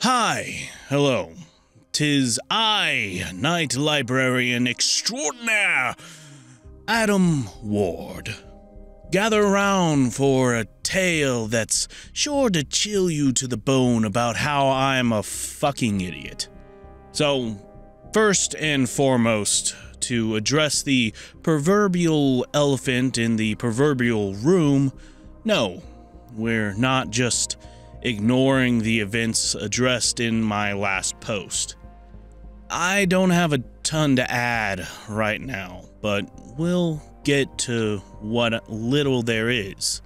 Hi, hello. 'Tis I, Knight Librarian Extraordinaire, Adam Ward. Gather round for a tale that's sure to chill you to the bone about how I'm a fucking idiot. So, first and foremost, to address the proverbial elephant in the proverbial room, no, we're not just ignoring the events addressed in my last post. I don't have a ton to add right now, but we'll get to what little there is.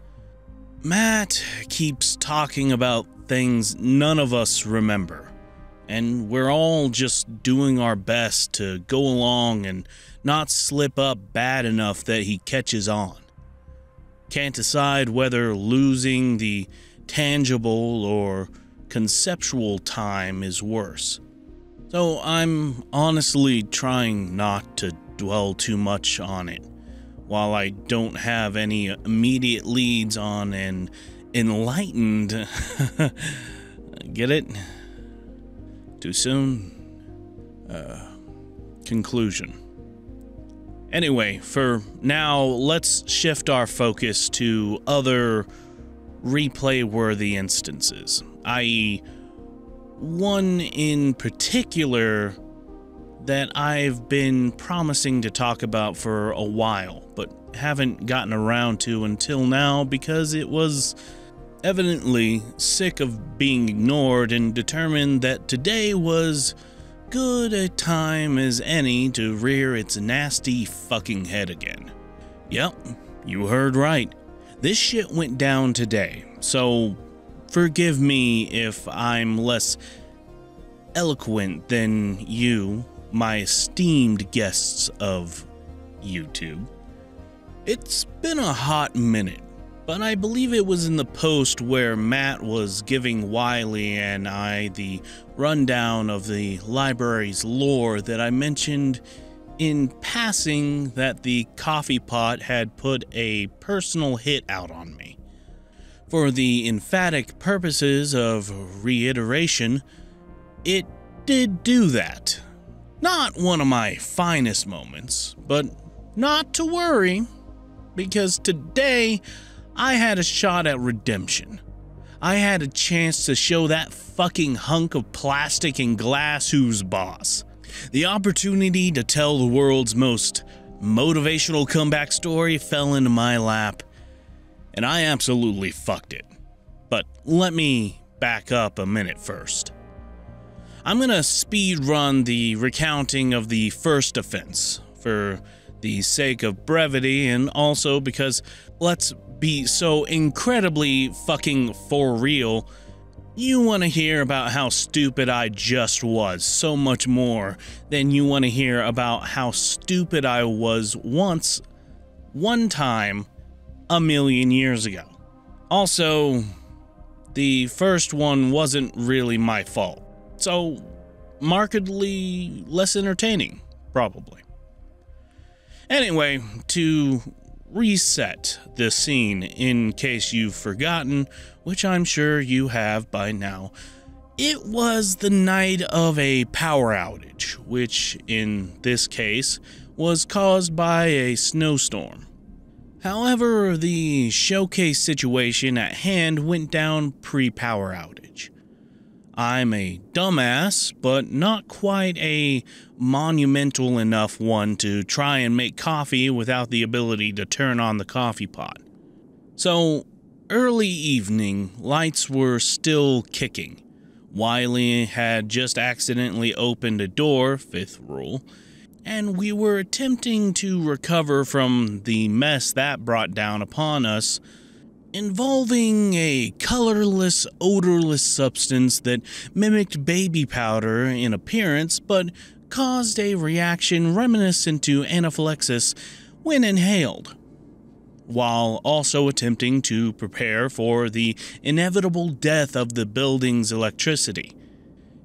Matt keeps talking about things none of us remember, and we're all just doing our best to go along and not slip up bad enough that he catches on. Can't decide whether losing the tangible or conceptual time is worse. So I'm honestly trying not to dwell too much on it, while I don't have any immediate leads on an enlightened get it? Too soon? Conclusion. Anyway, for now, let's shift our focus to other replay-worthy instances, i.e., one in particular that I've been promising to talk about for a while, but haven't gotten around to until now because it was evidently sick of being ignored and determined that today was good a time as any to rear its nasty fucking head again. Yep, you heard right. This shit went down today, so forgive me if I'm less eloquent than you, my esteemed guests of YouTube. It's been a hot minute, but I believe it was in the post where Matt was giving Wiley and I the rundown of the library's lore that I mentioned in passing that the coffee pot had put a personal hit out on me. For the emphatic purposes of reiteration, it did do that. Not one of my finest moments, but not to worry, because today I had a shot at redemption. I had a chance to show that fucking hunk of plastic and glass who's boss. The opportunity to tell the world's most motivational comeback story fell into my lap, and I absolutely fucked it. But let me back up a minute first. I'm gonna speed run the recounting of the first offense, for the sake of brevity and also because, let's be so incredibly fucking for real, you want to hear about how stupid I just was so much more than you want to hear about how stupid I was once, one time, a million years ago. Also, the first one wasn't really my fault, so markedly less entertaining, probably. Anyway, to reset the scene in case you've forgotten, which I'm sure you have by now, it was the night of a power outage, which in this case was caused by a snowstorm. However, the showcase situation at hand went down pre-power outage. I'm a dumbass, but not quite a monumental enough one to try and make coffee without the ability to turn on the coffee pot. So, early evening, lights were still kicking. Wiley had just accidentally opened a door, fifth rule, and we were attempting to recover from the mess that brought down upon us, involving a colorless, odorless substance that mimicked baby powder in appearance but caused a reaction reminiscent to anaphylaxis when inhaled, while also attempting to prepare for the inevitable death of the building's electricity.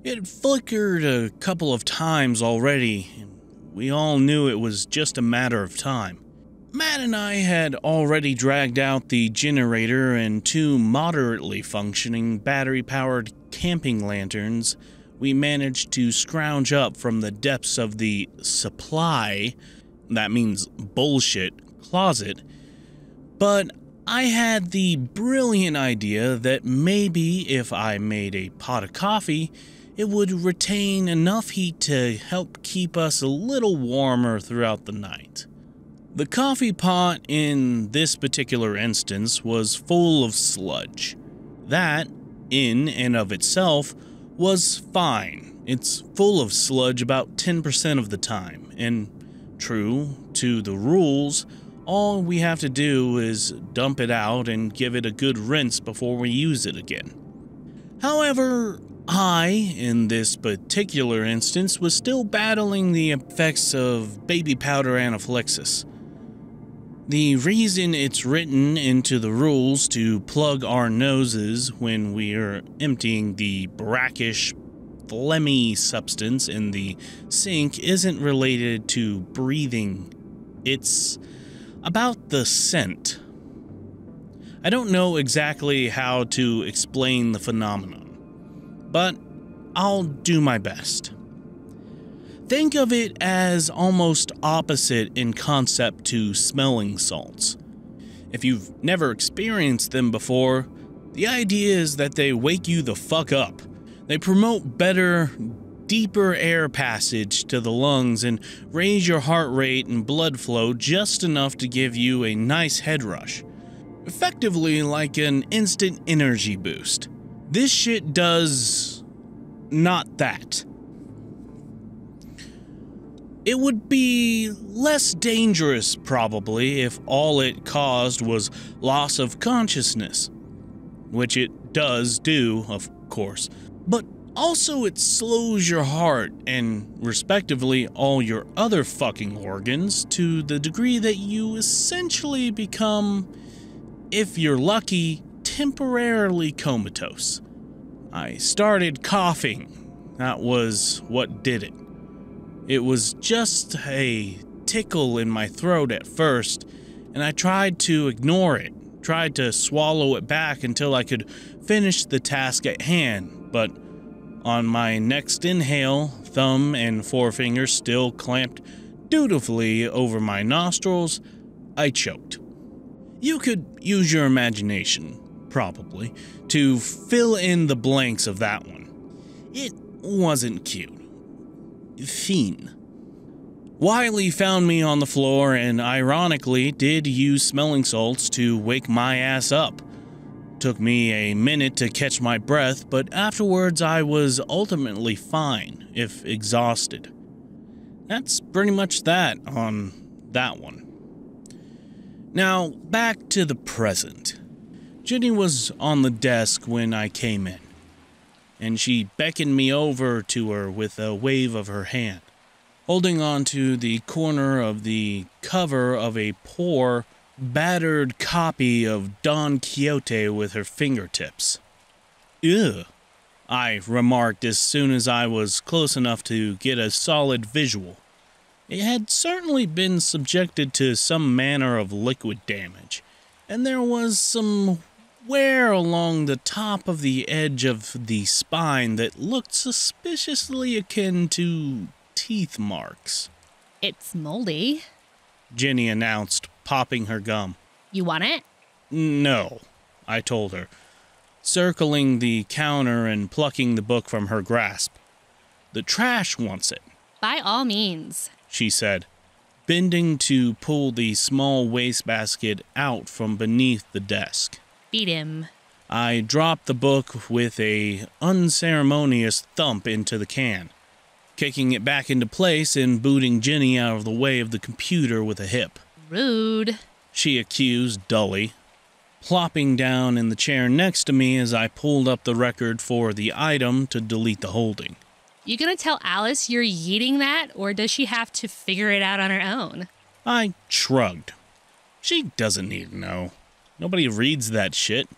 It flickered a couple of times already, and we all knew it was just a matter of time. Matt and I had already dragged out the generator and 2 moderately functioning battery-powered camping lanterns. We managed to scrounge up from the depths of the supply, that means bullshit, closet, but I had the brilliant idea that maybe if I made a pot of coffee, it would retain enough heat to help keep us a little warmer throughout the night. The coffee pot in this particular instance was full of sludge. That, in and of itself, was fine. It's full of sludge about 10% of the time, and true to the rules, all we have to do is dump it out and give it a good rinse before we use it again. However, I, in this particular instance, was still battling the effects of baby powder anaphylaxis. The reason it's written into the rules to plug our noses when we're emptying the brackish, phlegmy substance in the sink isn't related to breathing. It's about the scent. I don't know exactly how to explain the phenomenon, but I'll do my best. Think of it as almost opposite in concept to smelling salts. If you've never experienced them before, the idea is that they wake you the fuck up. They promote better, deeper air passage to the lungs and raise your heart rate and blood flow just enough to give you a nice head rush. Effectively like an instant energy boost. This shit does not that. It would be less dangerous, probably, if all it caused was loss of consciousness. Which it does do, of course. But also it slows your heart and, respectively, all your other fucking organs to the degree that you essentially become, if you're lucky, temporarily comatose. I started coughing. That was what did it. It was just a tickle in my throat at first, and I tried to ignore it, tried to swallow it back until I could finish the task at hand, but on my next inhale, thumb and forefinger still clamped dutifully over my nostrils, I choked. You could use your imagination, probably, to fill in the blanks of that one. It wasn't cute. Fiend. Wiley found me on the floor and ironically did use smelling salts to wake my ass up. Took me a minute to catch my breath, but afterwards I was ultimately fine, if exhausted. That's pretty much that on that one. Now, back to the present. Jenny was on the desk when I came in, and she beckoned me over to her with a wave of her hand, holding on to the corner of the cover of a poor, battered copy of Don Quixote with her fingertips. Ew, I remarked as soon as I was close enough to get a solid visual. It had certainly been subjected to some manner of liquid damage, and there was some wear along the top of the edge of the spine that looked suspiciously akin to teeth marks. It's moldy, Jenny announced, popping her gum. You want it? No, I told her, circling the counter and plucking the book from her grasp. The trash wants it. By all means, she said, bending to pull the small wastebasket out from beneath the desk. Beat him. I dropped the book with a unceremonious thump into the can, kicking it back into place and booting Jenny out of the way of the computer with a hip. Rude, she accused dully, plopping down in the chair next to me as I pulled up the record for the item to delete the holding. You gonna tell Alice you're yeeting that, or does she have to figure it out on her own? I shrugged. She doesn't need to know. Nobody reads that shit.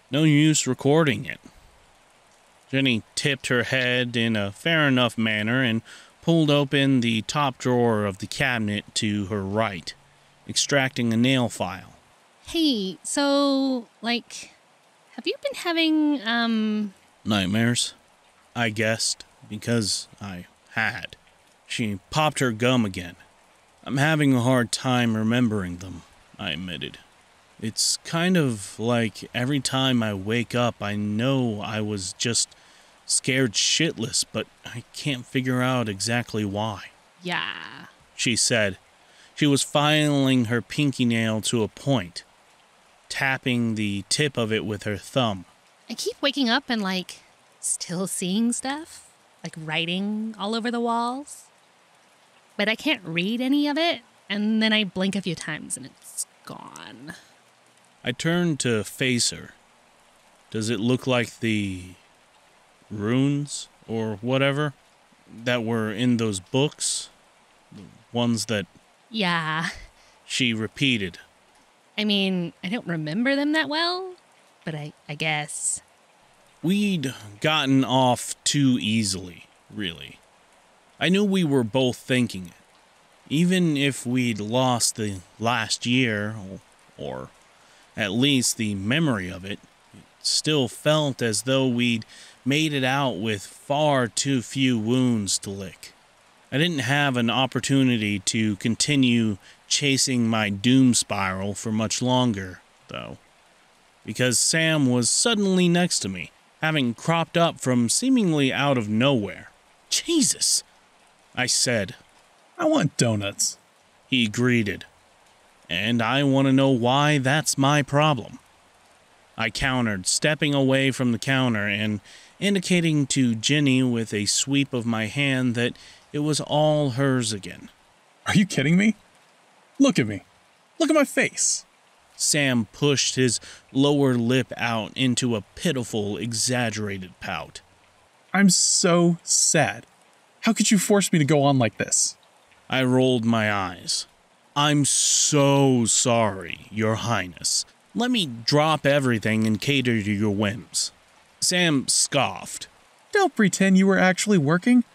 No use recording it. Jenny tipped her head in a fair enough manner and pulled open the top drawer of the cabinet to her right. extracting a nail file. Hey, so, have you been having, Nightmares? I guessed, because I had. She popped her gum again. I'm having a hard time remembering them, I admitted. It's kind of like every time I wake up, I know I was just scared shitless, but I can't figure out exactly why. Yeah. She said. She was filing her pinky nail to a point, tapping the tip of it with her thumb. I keep waking up and, still seeing stuff, writing all over the walls. But I can't read any of it, and then I blink a few times and it's gone. I turned to face her. Does it look like the runes or whatever that were in those books? The ones that... Yeah. She repeated. I mean, I don't remember them that well, but I guess. We'd gotten off too easily, really. I knew we were both thinking it. Even if we'd lost the last year, or at least the memory of it, it still felt as though we'd made it out with far too few wounds to lick. I didn't have an opportunity to continue chasing my doom spiral for much longer, though, because Sam was suddenly next to me, having cropped up from seemingly out of nowhere. Jesus, I said. I want donuts. He greeted. And I want to know why that's my problem. I countered, stepping away from the counter and indicating to Jenny with a sweep of my hand that it was all hers again. Are you kidding me? Look at me. Look at my face. Sam pushed his lower lip out into a pitiful, exaggerated pout. I'm so sad. How could you force me to go on like this? I rolled my eyes. I'm so sorry, Your Highness. Let me drop everything and cater to your whims. Sam scoffed. Don't pretend you were actually working.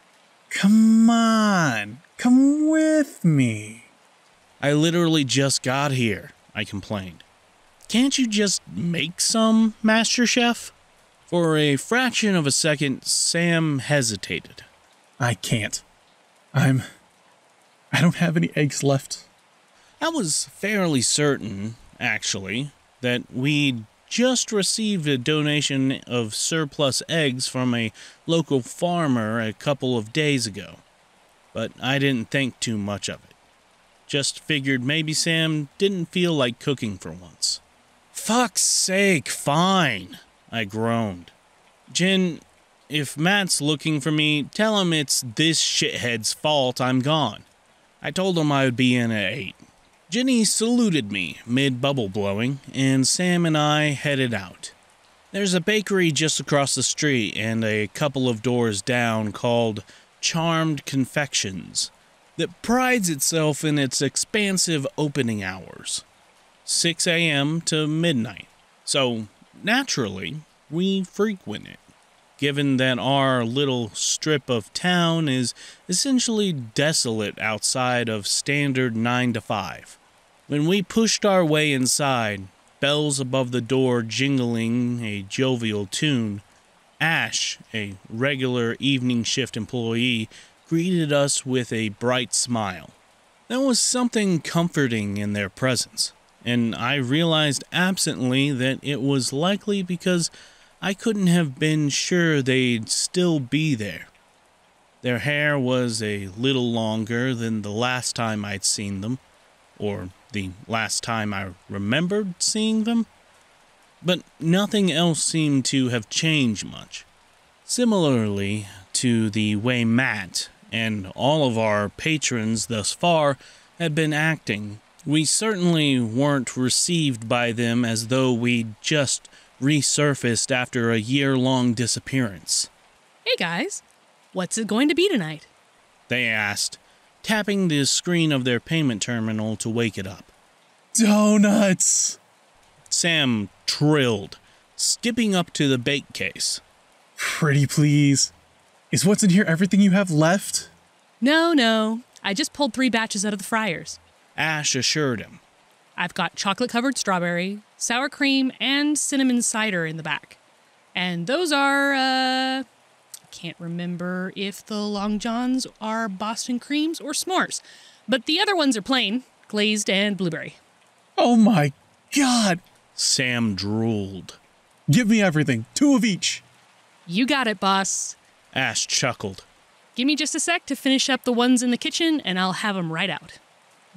Come on, come with me. I literally just got here, I complained. Can't you just make some, Master Chef? For a fraction of a second, Sam hesitated. I can't. I don't have any eggs left. I was fairly certain, actually, that we'd just received a donation of surplus eggs from a local farmer a couple of days ago, but I didn't think too much of it. Just figured maybe Sam didn't feel like cooking for once. Fuck's sake, fine, I groaned. Jen, if Matt's looking for me, tell him it's this shithead's fault I'm gone. I told him I would be in at 8. Jenny saluted me mid-bubble blowing, and Sam and I headed out. There's a bakery just across the street and a couple of doors down called Charmed Confections that prides itself in its expansive opening hours, 6 a.m. to midnight. So, naturally, we frequent it, given that our little strip of town is essentially desolate outside of standard 9 to 5. When we pushed our way inside, bells above the door jingling a jovial tune, Ash, a regular evening shift employee, greeted us with a bright smile. There was something comforting in their presence, and I realized absently that it was likely because I couldn't have been sure they'd still be there. Their hair was a little longer than the last time I'd seen them, or the last time I remembered seeing them, but nothing else seemed to have changed much. Similarly to the way Matt and all of our patrons thus far had been acting, we certainly weren't received by them as though we'd just resurfaced after a year-long disappearance. Hey guys, what's it going to be tonight? They asked, tapping the screen of their payment terminal to wake it up. Donuts! Sam trilled, skipping up to the bake case. Pretty please. Is what's in here everything you have left? No. I just pulled 3 batches out of the fryers. Ash assured him. I've got chocolate-covered strawberry, sour cream, and cinnamon cider in the back. And those are, I can't remember if the Long Johns are Boston creams or s'mores. But the other ones are plain, glazed, and blueberry. Oh my God! Sam drooled. Give me everything. 2 of each. You got it, boss. Ash chuckled. Give me just a sec to finish up the ones in the kitchen, and I'll have them right out.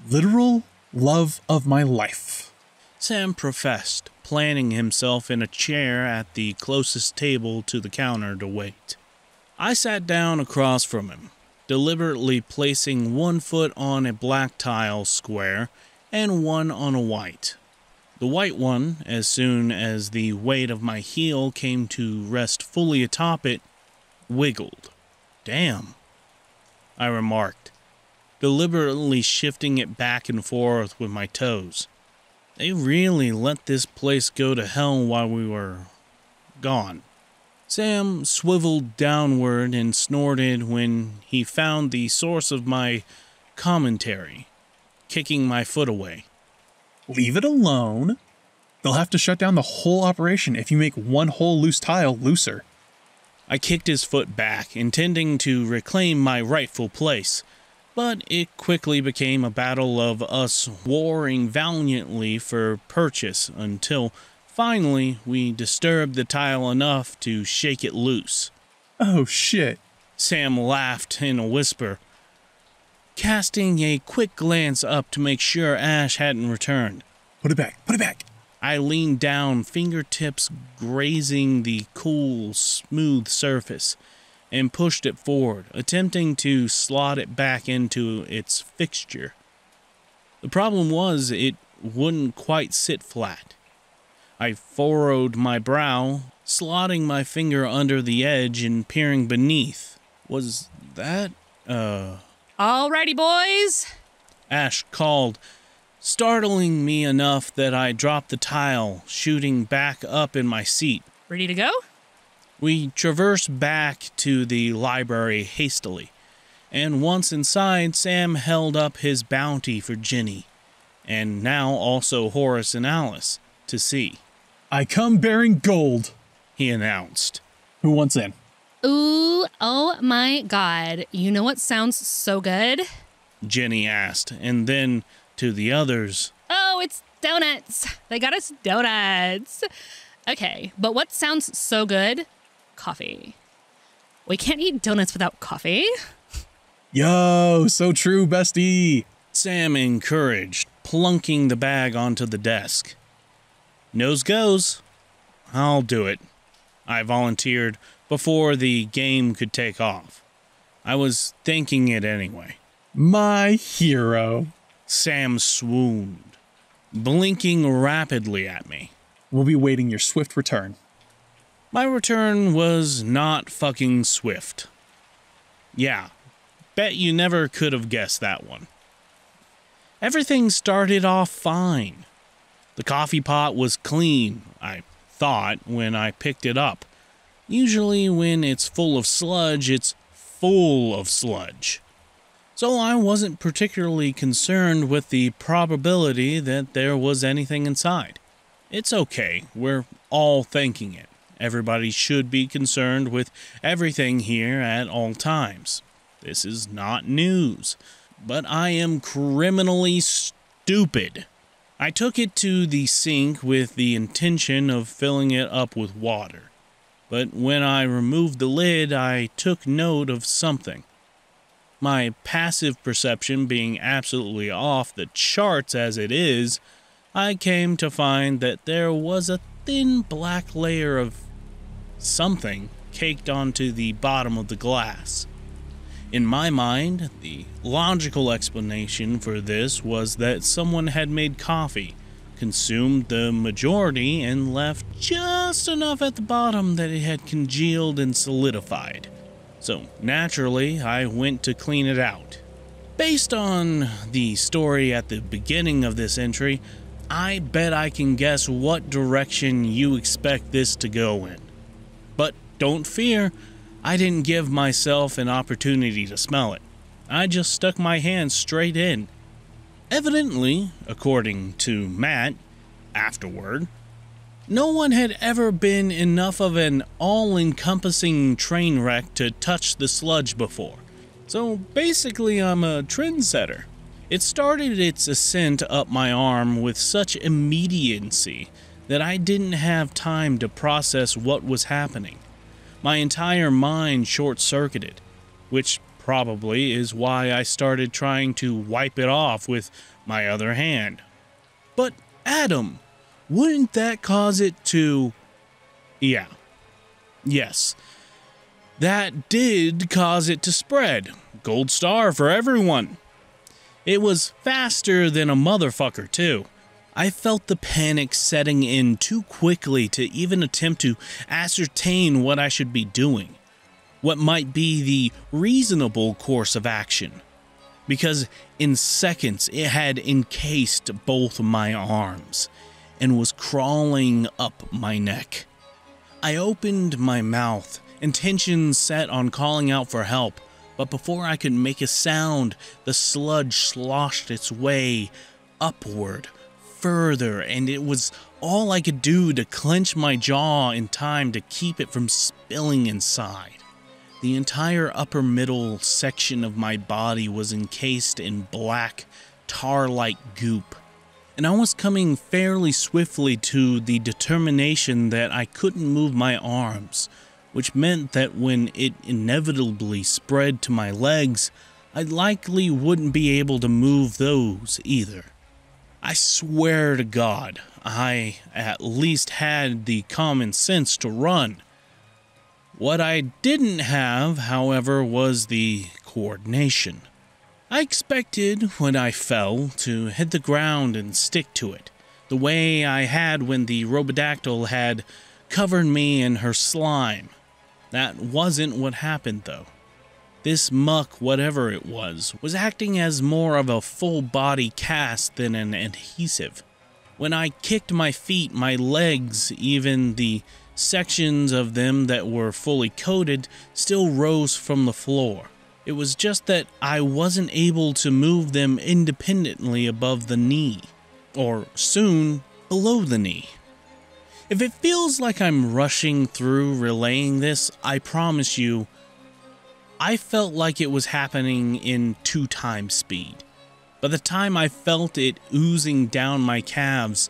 Literal love of my life. Sam professed, planting himself in a chair at the closest table to the counter to wait. I sat down across from him, deliberately placing one foot on a black tile square and one on a white. The white one, as soon as the weight of my heel came to rest fully atop it, wiggled. Damn, I remarked, deliberately shifting it back and forth with my toes. They really let this place go to hell while we were gone. Sam swiveled downward and snorted when he found the source of my commentary, kicking my foot away. Leave it alone. They'll have to shut down the whole operation if you make one whole loose tile looser. I kicked his foot back, intending to reclaim my rightful place, but it quickly became a battle of us warring valiantly for purchase until finally we disturbed the tile enough to shake it loose. Oh shit. Sam laughed in a whisper, casting a quick glance up to make sure Ash hadn't returned. Put it back. Put it back. I leaned down, fingertips grazing the cool, smooth surface, and pushed it forward, attempting to slot it back into its fixture. The problem was it wouldn't quite sit flat. I furrowed my brow, slotting my finger under the edge and peering beneath. Was that, Alrighty, boys. Ash called, startling me enough that I dropped the tile, shooting back up in my seat. Ready to go? We traversed back to the library hastily, and once inside, Sam held up his bounty for Ginny, and now also Horace and Alice, to see. I come bearing gold, he announced. Who wants in? Ooh, oh my God. You know what sounds so good? Ginny asked, and then to the others. Oh, it's donuts. They got us donuts. Okay, but what sounds so good? Coffee. We can't eat donuts without coffee. Yo, so true, bestie. Sam encouraged, plunking the bag onto the desk. Nose goes. I'll do it, I volunteered before the game could take off. I was thinking it anyway. My hero. Sam swooned, blinking rapidly at me. We'll be waiting your swift return. My return was not fucking swift. Yeah, bet you never could have guessed that one. Everything started off fine. The coffee pot was clean, I thought, when I picked it up. Usually when it's full of sludge, it's full of sludge. So I wasn't particularly concerned with the probability that there was anything inside. It's okay, we're all thinking it. Everybody should be concerned with everything here at all times. This is not news, but I am criminally stupid. I took it to the sink with the intention of filling it up with water. But when I removed the lid, I took note of something. My passive perception being absolutely off the charts as it is, I came to find that there was a thin black layer of something caked onto the bottom of the glass. In my mind, the logical explanation for this was that someone had made coffee, consumed the majority, and left just enough at the bottom that it had congealed and solidified. So naturally, I went to clean it out. Based on the story at the beginning of this entry, I bet I can guess what direction you expect this to go in. But don't fear, I didn't give myself an opportunity to smell it. I just stuck my hand straight in. Evidently, according to Matt, afterward, no one had ever been enough of an all-encompassing train wreck to touch the sludge before. So basically, I'm a trendsetter. It started its ascent up my arm with such immediacy that I didn't have time to process what was happening. My entire mind short-circuited, which probably is why I started trying to wipe it off with my other hand. But Adam, wouldn't that cause it to... Yeah. Yes. That did cause it to spread. Gold star for everyone. It was faster than a motherfucker, too. I felt the panic setting in too quickly to even attempt to ascertain what I should be doing. What might be the reasonable course of action. Because in seconds it had encased both my arms and was crawling up my neck. I opened my mouth, intentions set on calling out for help, but before I could make a sound, the sludge sloshed its way upward, further, and it was all I could do to clench my jaw in time to keep it from spilling inside. The entire upper middle section of my body was encased in black, tar-like goop, and I was coming fairly swiftly to the determination that I couldn't move my arms, which meant that when it inevitably spread to my legs, I likely wouldn't be able to move those either. I swear to God, I at least had the common sense to run. What I didn't have, however, was the coordination. I expected, when I fell, to hit the ground and stick to it, the way I had when the Robodactyl had covered me in her slime. That wasn't what happened, though. This muck, whatever it was acting as more of a full-body cast than an adhesive. When I kicked my feet, my legs, even the sections of them that were fully coated, still rose from the floor. It was just that I wasn't able to move them independently above the knee, or soon below the knee. If it feels like I'm rushing through relaying this, I promise you, I felt like it was happening in 2 times speed. By the time I felt it oozing down my calves,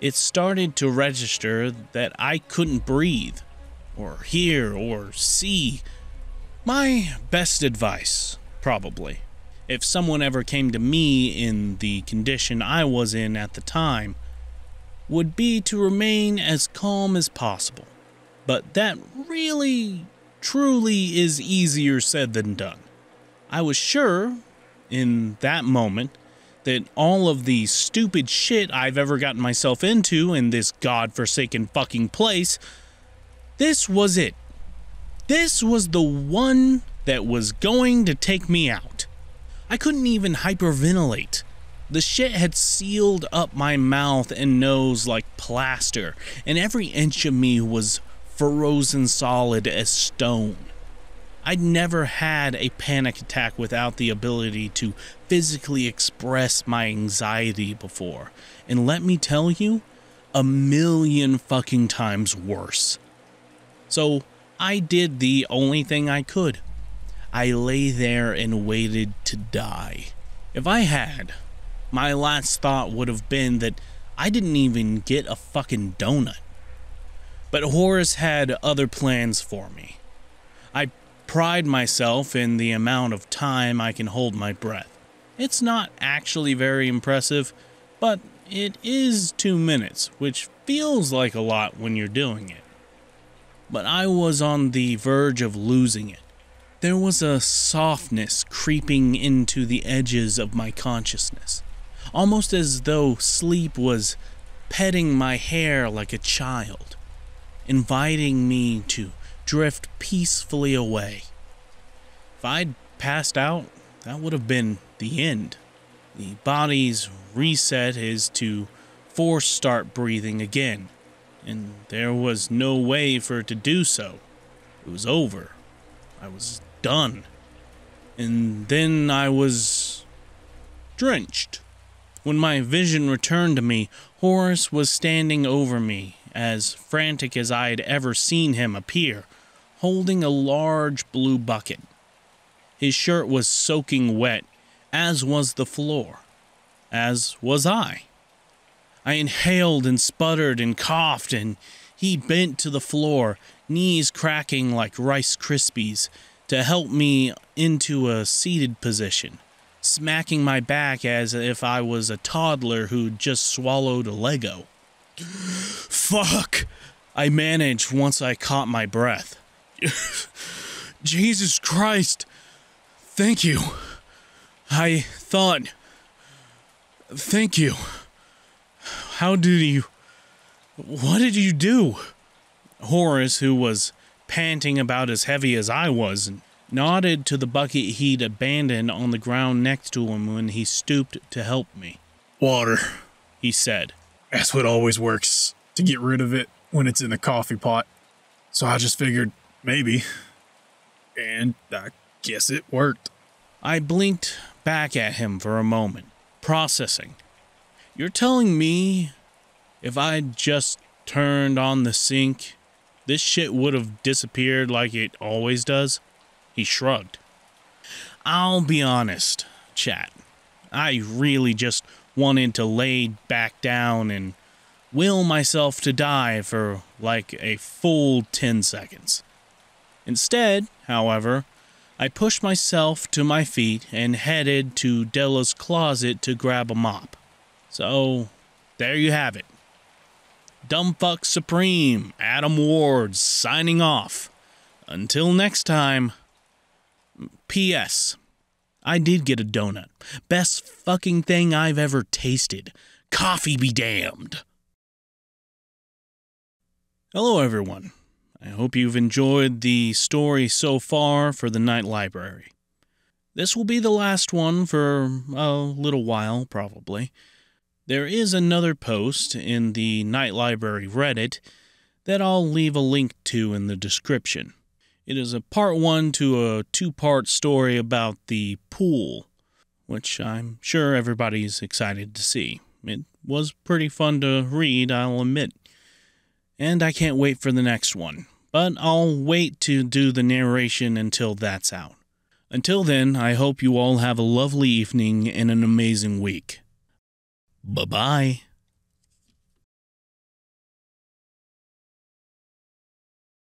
it started to register that I couldn't breathe, or hear, or see. My best advice, probably, if someone ever came to me in the condition I was in at the time, would be to remain as calm as possible. But that really, truly is easier said than done. I was sure, in that moment, that all of the stupid shit I've ever gotten myself into in this godforsaken fucking place, this was it. This was the one that was going to take me out. I couldn't even hyperventilate. The shit had sealed up my mouth and nose like plaster, and every inch of me was frozen solid as stone. I'd never had a panic attack without the ability to physically express my anxiety before, and let me tell you, a million fucking times worse. So I did the only thing I could. I lay there and waited to die. If I had, my last thought would have been that I didn't even get a fucking donut. But Horace had other plans for me. I pride myself in the amount of time I can hold my breath. It's not actually very impressive, but it is 2 minutes, which feels like a lot when you're doing it. But I was on the verge of losing it. There was a softness creeping into the edges of my consciousness, almost as though sleep was petting my hair like a child, inviting me to drift peacefully away. If I'd passed out, that would have been the end. The body's reset is to force start breathing again, and there was no way for it to do so. It was over. I was done. And then I was drenched. When my vision returned to me, Horace was standing over me, as frantic as I had ever seen him appear, holding a large blue bucket. His shirt was soaking wet, as was the floor, as was I. I inhaled and sputtered and coughed, and he bent to the floor, knees cracking like Rice Krispies, to help me into a seated position, smacking my back as if I was a toddler who'd just swallowed a Lego. Fuck! I managed once I caught my breath. Jesus Christ! Thank you. I thought... Thank you. How did you... What did you do? Horace, who was panting about as heavy as I was, nodded to the bucket he'd abandoned on the ground next to him when he stooped to help me. Water, he said. That's what always works to get rid of it when it's in the coffee pot. So I just figured, maybe. And I guess it worked. I blinked back at him for a moment, processing. You're telling me if I'd just turned on the sink, this shit would have disappeared like it always does? He shrugged. I'll be honest, chat. I really just wanted to lay back down and will myself to die for like a full 10 seconds. Instead, however, I pushed myself to my feet and headed to Della's closet to grab a mop. So, there you have it. Dumbfuck Supreme, Adam Ward, signing off. Until next time. P.S. I did get a donut. Best fucking thing I've ever tasted. Coffee be damned. Hello, everyone. I hope you've enjoyed the story so far for the Night Library. This will be the last one for a little while, probably. There is another post in the Night Library Reddit that I'll leave a link to in the description. It is a part 1 to a 2-part story about the pool, which I'm sure everybody's excited to see. It was pretty fun to read, I'll admit. And I can't wait for the next one, but I'll wait to do the narration until that's out. Until then, I hope you all have a lovely evening and an amazing week. Bye-bye.